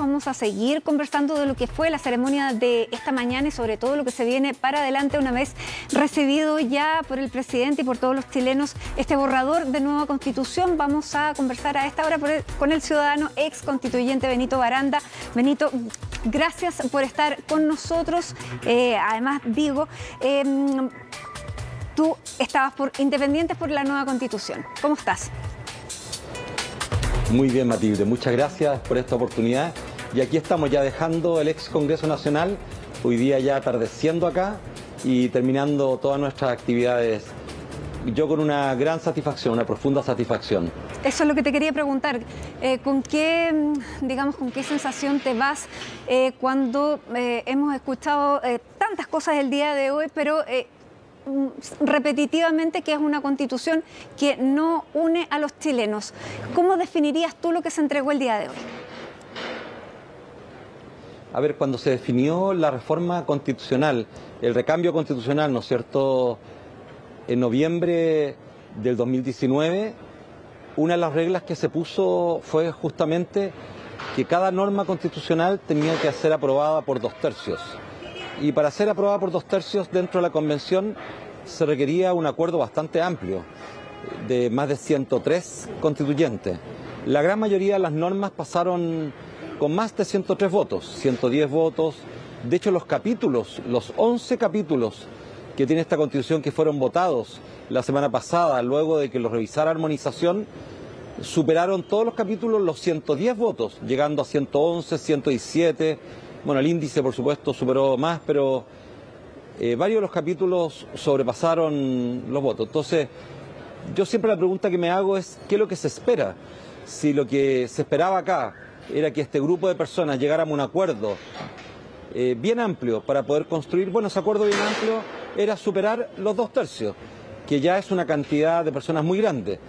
Vamos a seguir conversando de lo que fue la ceremonia de esta mañana y sobre todo lo que se viene para adelante una vez recibido ya por el presidente y por todos los chilenos este borrador de nueva constitución. Vamos a conversar a esta hora con el ciudadano ex constituyente Benito Baranda. Benito, gracias por estar con nosotros. Además, digo, tú estabas por Independientes por la nueva constitución. ¿Cómo estás? Muy bien, Matilde. Muchas gracias por esta oportunidad. Y aquí estamos ya dejando el ex Congreso Nacional, hoy día ya atardeciendo acá y terminando todas nuestras actividades. Yo con una gran satisfacción, una profunda satisfacción. Eso es lo que te quería preguntar. ¿Con qué sensación te vas cuando hemos escuchado tantas cosas el día de hoy, pero repetitivamente que es una constitución que no une a los chilenos? ¿Cómo definirías tú lo que se entregó el día de hoy? A ver, cuando se definió la reforma constitucional, el recambio constitucional, ¿no es cierto?, en noviembre del 2019, una de las reglas que se puso fue justamente que cada norma constitucional tenía que ser aprobada por 2/3. Y para ser aprobada por 2/3 dentro de la Convención se requería un acuerdo bastante amplio, de más de 103 constituyentes. La gran mayoría de las normas pasaron con más de 103 votos, 110 votos. De hecho, los capítulos, los 11 capítulos que tiene esta Constitución que fueron votados la semana pasada, luego de que los revisara Armonización, superaron todos los capítulos los 110 votos, llegando a 111, 117. Bueno, el índice, por supuesto, superó más, pero varios de los capítulos sobrepasaron los votos. Entonces, yo siempre la pregunta que me hago es, ¿qué es lo que se espera? Si lo que se esperaba acá era que este grupo de personas llegáramos a un acuerdo bien amplio para poder construir, bueno, ese acuerdo bien amplio era superar los 2/3, que ya es una cantidad de personas muy grande.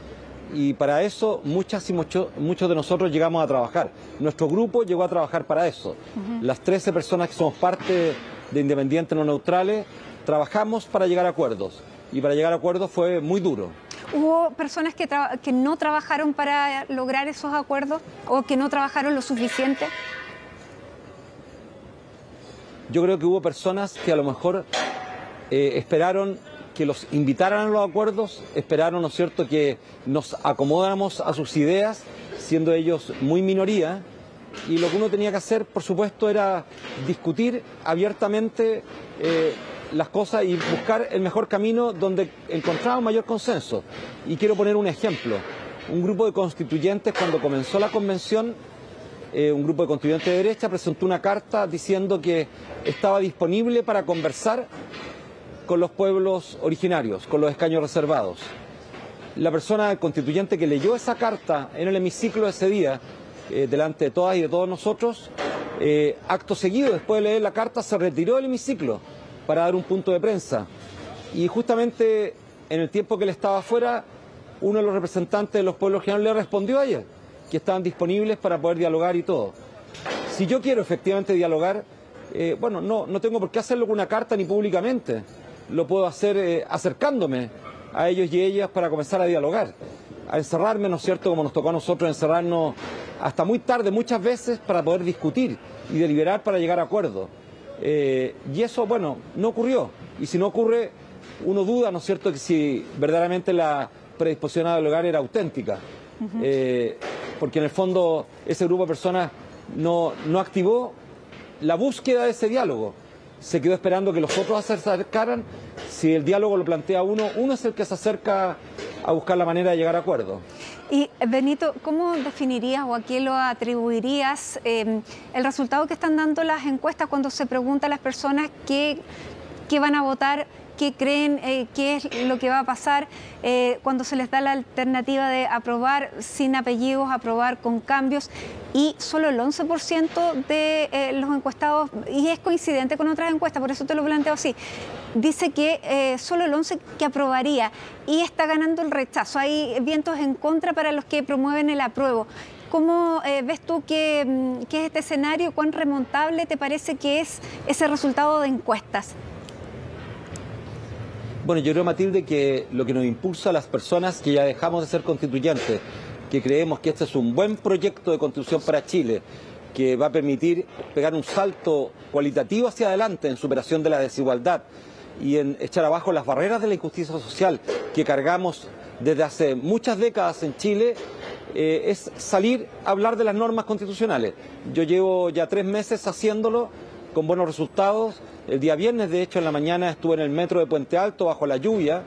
Y para eso muchos de nosotros llegamos a trabajar. Nuestro grupo llegó a trabajar para eso. Las 13 personas que somos parte de Independientes No Neutrales, trabajamos para llegar a acuerdos. Y para llegar a acuerdos fue muy duro. ¿Hubo personas que no trabajaron para lograr esos acuerdos o que no trabajaron lo suficiente? Yo creo que hubo personas que a lo mejor esperaron que los invitaran a los acuerdos, esperaron, ¿no es cierto?, que nos acomodáramos a sus ideas, siendo ellos muy minoría, y lo que uno tenía que hacer, por supuesto, era discutir abiertamente las cosas y buscar el mejor camino donde encontrábamos mayor consenso. Y quiero poner un ejemplo. Un grupo de constituyentes, cuando comenzó la convención, un grupo de constituyentes de derecha presentó una carta diciendo que estaba disponible para conversar con los pueblos originarios, con los escaños reservados. La persona constituyente que leyó esa carta en el hemiciclo ese día, delante de todas y de todos nosotros, acto seguido, después de leer la carta, se retiró del hemiciclo para dar un punto de prensa. Y justamente en el tiempo que él estaba afuera, uno de los representantes de los pueblos originarios le respondió a ella que estaban disponibles para poder dialogar y todo. Si yo quiero efectivamente dialogar, bueno, no tengo por qué hacerlo con una carta ni públicamente. Lo puedo hacer acercándome a ellos y ellas para comenzar a dialogar, a encerrarme, ¿no es cierto?, como nos tocó a nosotros encerrarnos hasta muy tarde muchas veces para poder discutir y deliberar para llegar a acuerdos. Y eso, bueno, no ocurrió. Y si no ocurre, uno duda, ¿no es cierto?, que si verdaderamente la predisposición a dialogar era auténtica. Porque en el fondo ese grupo de personas no activó la búsqueda de ese diálogo. Se quedó esperando que los otros se acercaran. Si el diálogo lo plantea uno es el que se acerca a buscar la manera de llegar a acuerdos. Y Benito, ¿cómo definirías o a qué lo atribuirías el resultado que están dando las encuestas cuando se pregunta a las personas qué van a votar, qué creen, qué es lo que va a pasar cuando se les da la alternativa de aprobar sin apellidos, aprobar con cambios? Y solo el 11% de los encuestados, y es coincidente con otras encuestas, por eso te lo planteo así, dice que solo el 11% que aprobaría y está ganando el rechazo. Hay vientos en contra para los que promueven el apruebo. ¿Cómo ves tú que es este escenario? ¿Cuán remontable te parece que es ese resultado de encuestas? Bueno, yo creo, Matilde, que lo que nos impulsa a las personas que ya dejamos de ser constituyentes, que creemos que este es un buen proyecto de constitución para Chile, que va a permitir pegar un salto cualitativo hacia adelante en superación de la desigualdad y en echar abajo las barreras de la injusticia social que cargamos desde hace muchas décadas en Chile, es salir a hablar de las normas constitucionales. Yo llevo ya 3 meses haciéndolo con buenos resultados. El día viernes, de hecho, en la mañana estuve en el metro de Puente Alto bajo la lluvia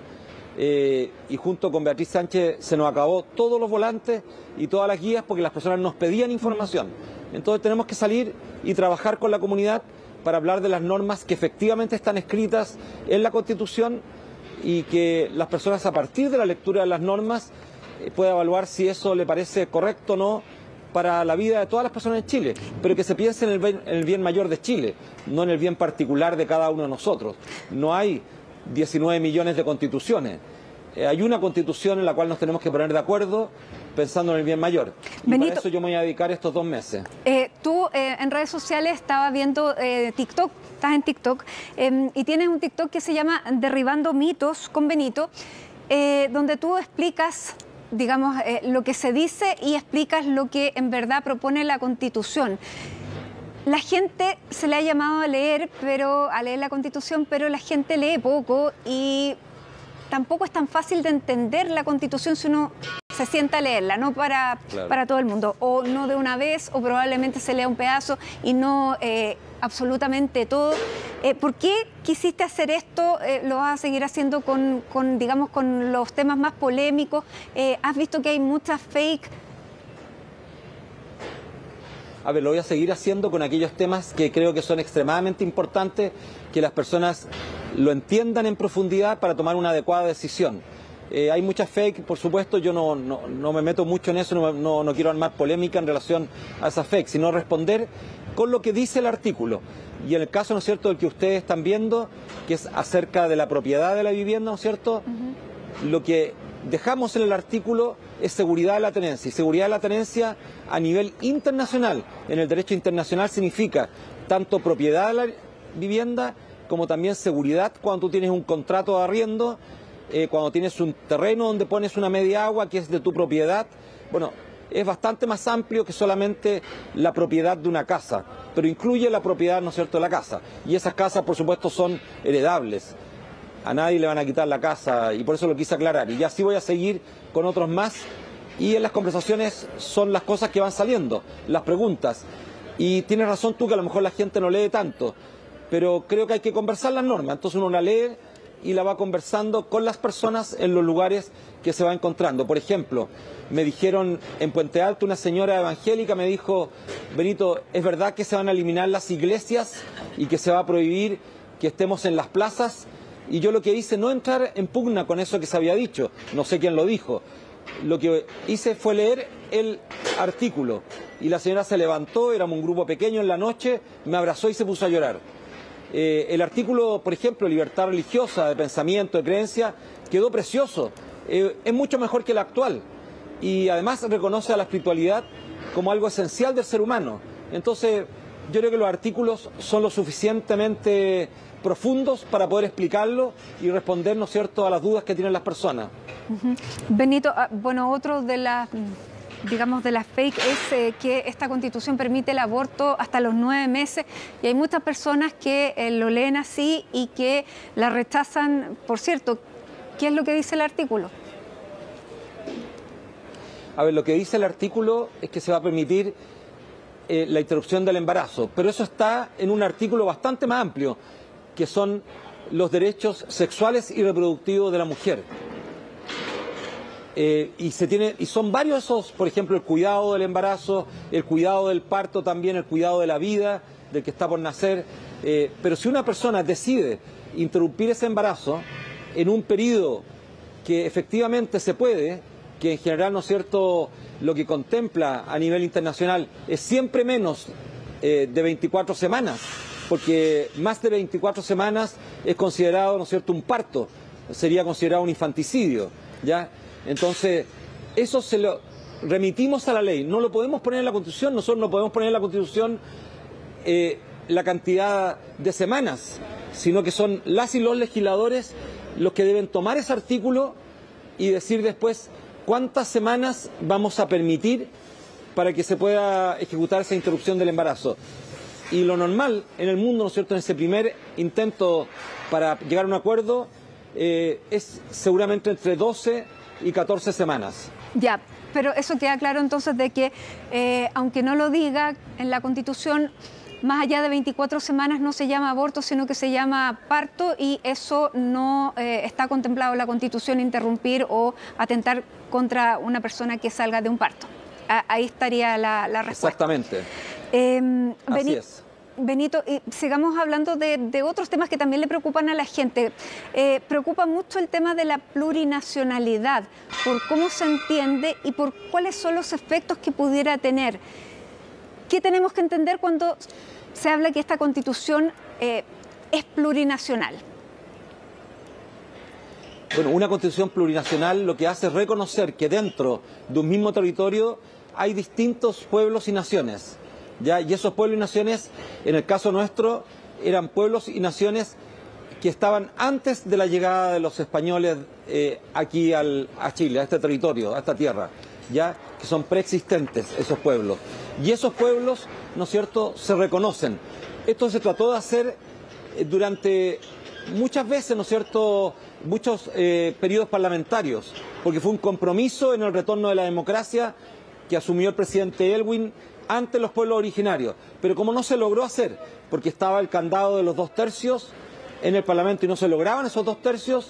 y junto con Beatriz Sánchez se nos acabó todos los volantes y todas las guías porque las personas nos pedían información. Entonces tenemos que salir y trabajar con la comunidad para hablar de las normas que efectivamente están escritas en la Constitución y que las personas, a partir de la lectura de las normas, puedan evaluar si eso le parece correcto o no para la vida de todas las personas en Chile, pero que se piense en el bien mayor de Chile, no en el bien particular de cada uno de nosotros. No hay 19 millones de constituciones. Hay una constitución en la cual nos tenemos que poner de acuerdo pensando en el bien mayor. Y Benito, para eso yo me voy a dedicar estos 2 meses. Tú en redes sociales estabas viendo TikTok, estás en TikTok, y tienes un TikTok que se llama Derribando Mitos con Benito, donde tú explicas, digamos, lo que se dice y explicas lo que en verdad propone la Constitución. La gente se le ha llamado a leer la Constitución, pero la gente lee poco y tampoco es tan fácil de entender la Constitución si uno se sienta a leerla, no para todo el mundo, o no de una vez, o probablemente se lea un pedazo y no absolutamente todo. ¿Por qué quisiste hacer esto? ¿Lo vas a seguir haciendo digamos, con los temas más polémicos? ¿Has visto que hay muchas fake? A ver, lo voy a seguir haciendo con aquellos temas que creo que son extremadamente importantes, que las personas lo entiendan en profundidad para tomar una adecuada decisión. Hay muchas fake, por supuesto, yo no me meto mucho en eso, no quiero armar polémica en relación a esas fake, sino responder con lo que dice el artículo. Y en el caso, ¿no es cierto?, del que ustedes están viendo, que es acerca de la propiedad de la vivienda, ¿no es cierto?, lo que dejamos en el artículo es seguridad de la tenencia. Y seguridad de la tenencia a nivel internacional. En el derecho internacional significa tanto propiedad de la vivienda como también seguridad cuando tú tienes un contrato de arriendo, cuando tienes un terreno donde pones una media agua que es de tu propiedad. Bueno, es bastante más amplio que solamente la propiedad de una casa, pero incluye la propiedad, ¿no es cierto?, de la casa. Y esas casas, por supuesto, son heredables. A nadie le van a quitar la casa y por eso lo quise aclarar. Y ya sí voy a seguir con otros más. Y en las conversaciones son las cosas que van saliendo, las preguntas. Y tienes razón tú que a lo mejor la gente no lee tanto, pero creo que hay que conversar las normas. Entonces uno la lee y la va conversando con las personas en los lugares que se va encontrando. Por ejemplo, me dijeron en Puente Alto, una señora evangélica me dijo: Benito, ¿es verdad que se van a eliminar las iglesias y que se va a prohibir que estemos en las plazas? Y yo lo que hice, no entrar en pugna con eso que se había dicho, no sé quién lo dijo. Lo que hice fue leer el artículo y la señora se levantó, éramos un grupo pequeño en la noche, me abrazó y se puso a llorar. El artículo, por ejemplo, libertad religiosa, de pensamiento, de creencia, quedó precioso, es mucho mejor que el actual y además reconoce a la espiritualidad como algo esencial del ser humano. Entonces, yo creo que los artículos son lo suficientemente profundos para poder explicarlo y responder, ¿no es cierto?, a las dudas que tienen las personas. Benito, bueno, otro de las, digamos, de las fake es que esta Constitución permite el aborto hasta los 9 meses y hay muchas personas que lo leen así y que la rechazan. Por cierto, ¿qué es lo que dice el artículo? A ver, lo que dice el artículo es que se va a permitir la interrupción del embarazo, pero eso está en un artículo bastante más amplio, que son los derechos sexuales y reproductivos de la mujer. Y son varios esos, por ejemplo, el cuidado del embarazo, el cuidado del parto también, el cuidado de la vida, del que está por nacer. Pero si una persona decide interrumpir ese embarazo en un periodo que efectivamente se puede, que en general, ¿no es cierto?, lo que contempla a nivel internacional es siempre menos de 24 semanas, porque más de 24 semanas es considerado, ¿no es cierto?, un parto, sería considerado un infanticidio, ¿ya? Entonces, eso se lo remitimos a la ley, no lo podemos poner en la Constitución, nosotros no podemos poner en la Constitución la cantidad de semanas, sino que son las y los legisladores los que deben tomar ese artículo y decir después cuántas semanas vamos a permitir para que se pueda ejecutar esa interrupción del embarazo. Y lo normal en el mundo, ¿no es cierto?, en ese primer intento para llegar a un acuerdo es seguramente entre 12 y 14 semanas. Ya, pero eso queda claro entonces de que, aunque no lo diga en la Constitución, más allá de 24 semanas no se llama aborto, sino que se llama parto, y eso no está contemplado en la Constitución, interrumpir o atentar contra una persona que salga de un parto. Ahí estaría la respuesta. Exactamente. Así es. Benito, sigamos hablando de otros temas que también le preocupan a la gente. Preocupa mucho el tema de la plurinacionalidad, por cómo se entiende y por cuáles son los efectos que pudiera tener. ¿Qué tenemos que entender cuando se habla que esta Constitución es plurinacional? Bueno, una Constitución plurinacional lo que hace es reconocer que dentro de un mismo territorio hay distintos pueblos y naciones, ¿ya? Y esos pueblos y naciones, en el caso nuestro, eran pueblos y naciones que estaban antes de la llegada de los españoles aquí a Chile, a este territorio, a esta tierra, ¿ya? Que son preexistentes esos pueblos. Y esos pueblos, ¿no es cierto?, se reconocen. Esto se trató de hacer durante muchas veces, ¿no es cierto?, muchos periodos parlamentarios, porque fue un compromiso en el retorno de la democracia que asumió el presidente Elwin ante los pueblos originarios. Pero como no se logró hacer, porque estaba el candado de los 2/3 en el Parlamento y no se lograban esos 2/3,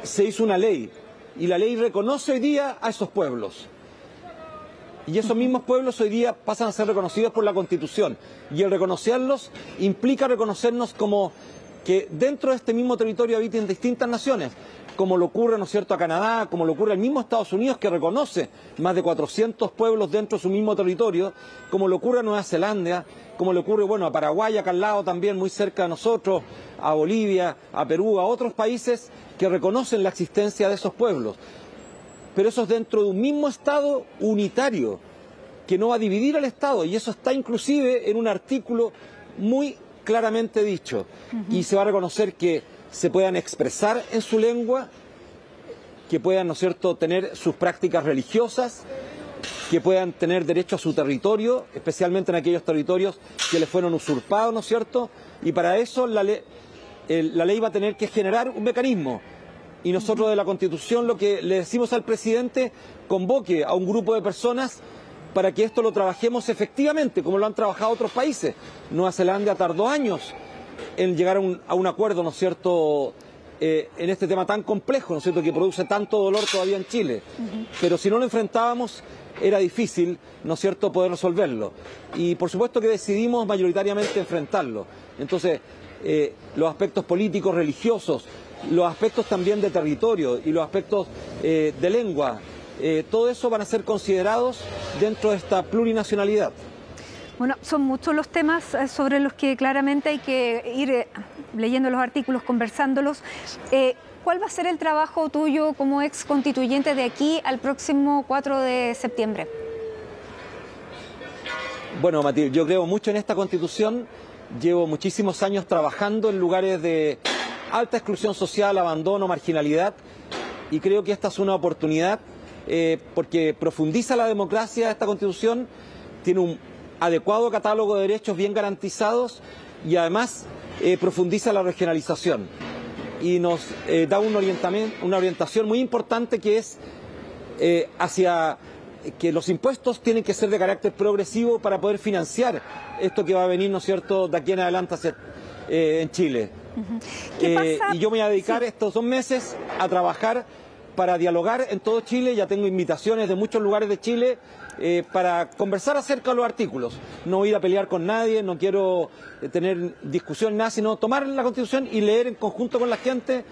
se hizo una ley. Y la ley reconoce hoy día a esos pueblos. Y esos mismos pueblos hoy día pasan a ser reconocidos por la Constitución. Y el reconocerlos implica reconocernos como que dentro de este mismo territorio habiten distintas naciones, como lo ocurre, ¿no es cierto?, a Canadá, como lo ocurre al mismo Estados Unidos, que reconoce más de 400 pueblos dentro de su mismo territorio, como lo ocurre a Nueva Zelanda, como le ocurre, bueno, a Paraguay, acá al lado también, muy cerca de nosotros, a Bolivia, a Perú, a otros países que reconocen la existencia de esos pueblos. Pero eso es dentro de un mismo Estado unitario, que no va a dividir al Estado, y eso está inclusive en un artículo muy claramente dicho. Y se va a reconocer que se puedan expresar en su lengua, que puedan, ¿no es cierto?, tener sus prácticas religiosas, que puedan tener derecho a su territorio, especialmente en aquellos territorios que les fueron usurpados, ¿no es cierto? Y para eso la ley va a tener que generar un mecanismo. Y nosotros de la Constitución lo que le decimos al presidente, convoque a un grupo de personas para que esto lo trabajemos efectivamente, como lo han trabajado otros países. Nueva Zelanda tardó años en llegar a un acuerdo, ¿no es cierto?, en este tema tan complejo, ¿no es cierto?, que produce tanto dolor todavía en Chile. Pero si no lo enfrentábamos, era difícil, ¿no es cierto?, poder resolverlo. Y por supuesto que decidimos mayoritariamente enfrentarlo. Entonces, los aspectos políticos, religiosos, los aspectos también de territorio y los aspectos de lengua, todo eso van a ser considerados dentro de esta plurinacionalidad. Bueno, son muchos los temas sobre los que claramente hay que ir leyendo los artículos, conversándolos. ¿Cuál va a ser el trabajo tuyo como ex constituyente de aquí al próximo 4 de septiembre? Bueno, Matilde, yo creo mucho en esta Constitución. Llevo muchísimos años trabajando en lugares de alta exclusión social, abandono, marginalidad, y creo que esta es una oportunidad porque profundiza la democracia. Esta Constitución tiene un adecuado catálogo de derechos bien garantizados y además profundiza la regionalización y nos da una orientación muy importante, que es hacia que los impuestos tienen que ser de carácter progresivo para poder financiar esto que va a venir, ¿no es cierto?, de aquí en adelante en Chile. ¿Qué pasa? Y yo me voy a dedicar estos 2 meses a trabajar para dialogar en todo Chile. Ya tengo invitaciones de muchos lugares de Chile para conversar acerca de los artículos. No voy a ir a pelear con nadie, no quiero tener discusión nada, sino tomar la Constitución y leer en conjunto con la gente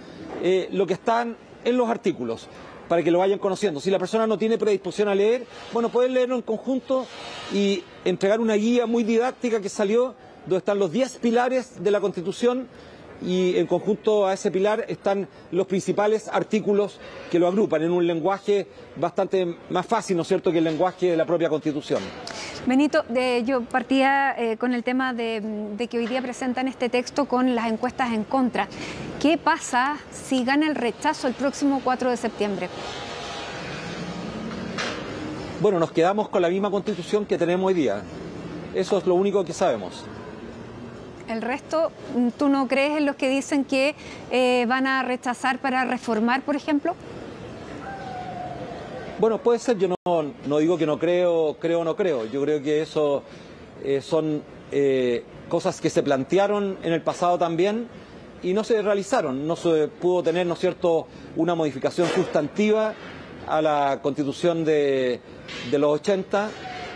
lo que están en los artículos, para que lo vayan conociendo. Si la persona no tiene predisposición a leer, bueno, pueden leerlo en conjunto y entregar una guía muy didáctica que salió, donde están los 10 pilares de la Constitución, y en conjunto a ese pilar están los principales artículos que lo agrupan en un lenguaje bastante más fácil, ¿no es cierto?, que el lenguaje de la propia Constitución. Benito, yo partía con el tema de que hoy día presentan este texto con las encuestas en contra. ¿Qué pasa si gana el rechazo el próximo 4 de septiembre? Bueno, nos quedamos con la misma Constitución que tenemos hoy día. Eso es lo único que sabemos. El resto, ¿tú no crees en los que dicen que van a rechazar para reformar, por ejemplo? Bueno, puede ser, yo no digo que no creo o no creo. Yo creo que eso son cosas que se plantearon en el pasado también y no se realizaron. No se pudo tener, ¿no es cierto?, una modificación sustantiva a la Constitución de los 80,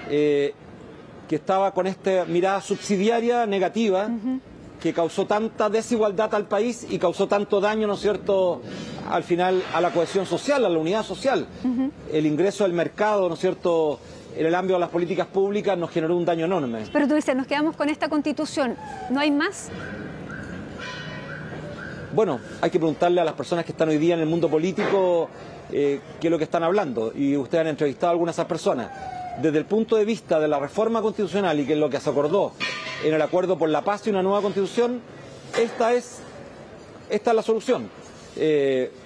que estaba con esta mirada subsidiaria negativa, que causó tanta desigualdad al país y causó tanto daño, ¿no es cierto?, al final a la cohesión social, a la unidad social. El ingreso al mercado, ¿no es cierto?, en el ámbito de las políticas públicas nos generó un daño enorme. Pero tú dices, nos quedamos con esta Constitución, ¿no hay más? Bueno, hay que preguntarle a las personas que están hoy día en el mundo político qué es lo que están hablando, y ustedes han entrevistado a algunas de esas personas. Desde el punto de vista de la reforma constitucional y que es lo que se acordó en el Acuerdo por la Paz y una nueva Constitución, esta es la solución.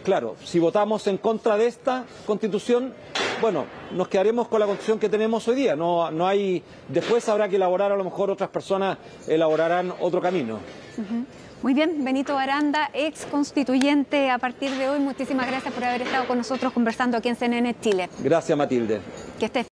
Claro, si votamos en contra de esta Constitución, bueno, nos quedaremos con la Constitución que tenemos hoy día. No hay, después habrá que elaborar, a lo mejor otras personas elaborarán otro camino. Muy bien, Benito Aranda, ex constituyente a partir de hoy. Muchísimas gracias por haber estado con nosotros conversando aquí en CNN Chile. Gracias, Matilde. Que estés